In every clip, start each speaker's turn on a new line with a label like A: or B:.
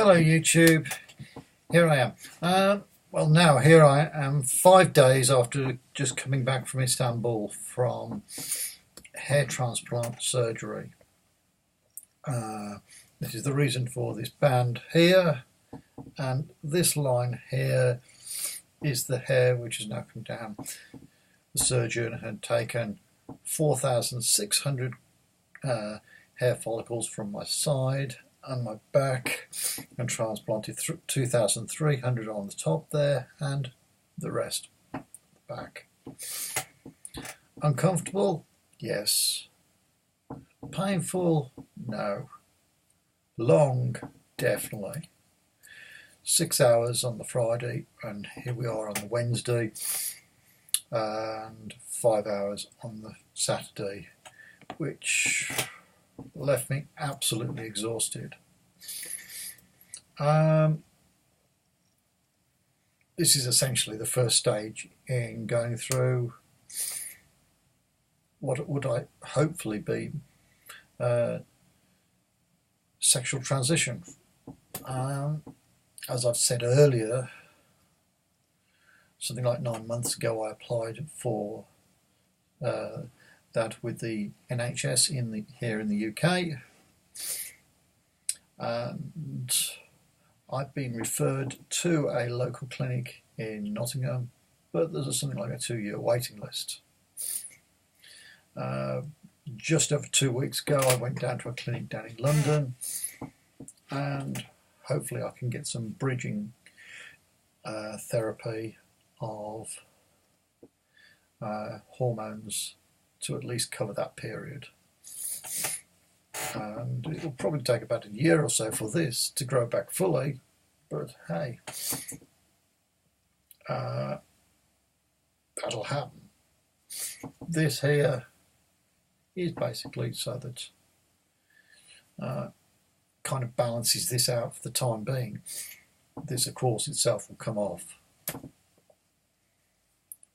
A: Hello YouTube, here I am. Here I am 5 days after just coming back from Istanbul from hair transplant surgery. This is the reason for this band here, and this line here is the hair which has now come down. The surgeon had taken 4,600 hair follicles from my side and my back and transplanted 2,300 on the top there and the rest the back. Uncomfortable? Yes. Painful? No. Long? Definitely. 6 hours on the Friday, and here we are on the Wednesday, and 5 hours on the Saturday, which left me absolutely exhausted. This is essentially the first stage in going through what would hopefully be sexual transition. As I've said earlier, something like 9 months ago I applied for that with the NHS here in the UK, and I've been referred to a local clinic in Nottingham, but there's something like a 2-year waiting list. Just over 2 weeks ago I went down to a clinic down in London, and hopefully I can get some bridging therapy of hormones to at least cover that period. And it will probably take about a year or so for this to grow back fully, but hey, that'll happen. This here is basically so that kind of balances this out for the time being. This, of course, itself will come off.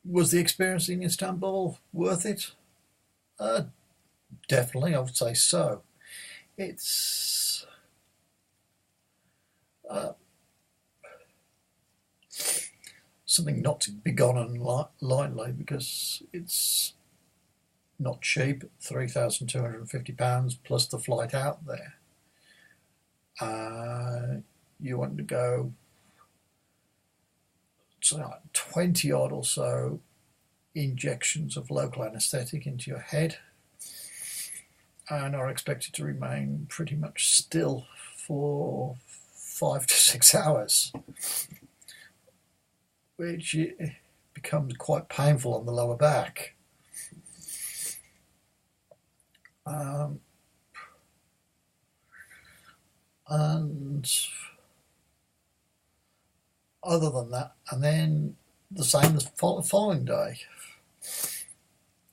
A: Was the experience in Istanbul worth it? Definitely, I would say so. It's something not to be gone on lightly, because it's not cheap. £3,250 plus the flight out there. You want to go 20 odd or so injections of local anaesthetic into your head, and are expected to remain pretty much still for 5 to 6 hours, which becomes quite painful on the lower back. And other than that, and then the same the following day,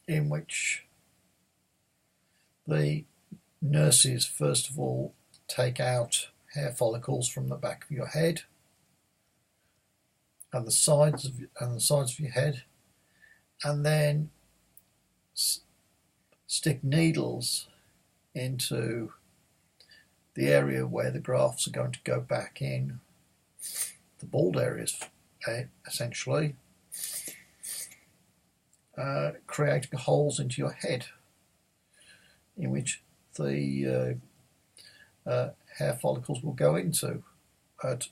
A: in which the nurses first of all take out hair follicles from the back of your head and the sides of your head, and then stick needles into the area where the grafts are going to go back in, the bald areas, essentially, creating holes into your head in which the hair follicles will go into at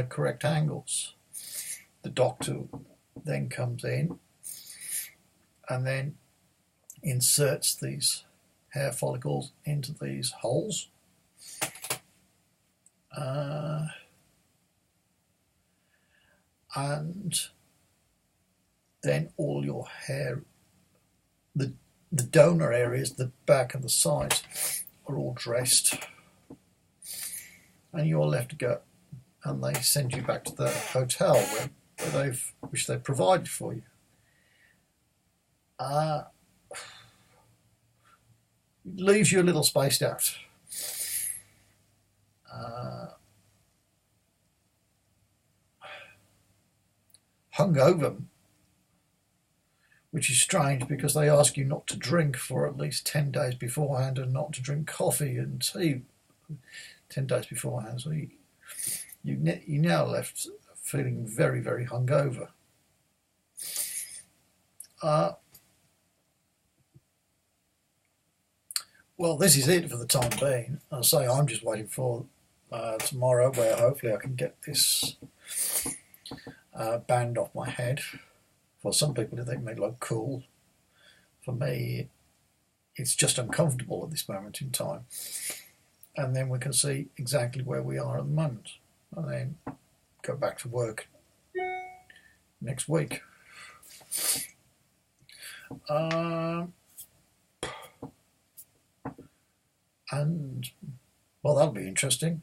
A: correct angles. The doctor then comes in and then inserts these hair follicles into these holes, and then all your hair, the donor areas, the back and the sides, are all dressed, and you're left to go, and they send you back to the hotel which they've provided for you. It leaves you a little spaced out. Hungover, which is strange because they ask you not to drink for at least 10 days beforehand, and not to drink coffee and tea 10 days beforehand. So you're now left feeling very, very hungover. Well, this is it for the time being. I say I'm just waiting for tomorrow, where hopefully I can get this band off my head. For some people, they think it may look cool. For me, it's just uncomfortable at this moment in time. And then we can see exactly where we are at the moment, and then go back to work next week. And well, that'll be interesting,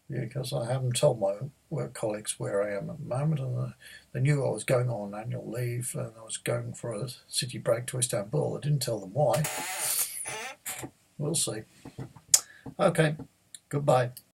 A: because I haven't told my work colleagues where I am at the moment, and they knew I was going on annual leave and I was going for a city break to Istanbul. I didn't tell them why. We'll see. Okay, goodbye.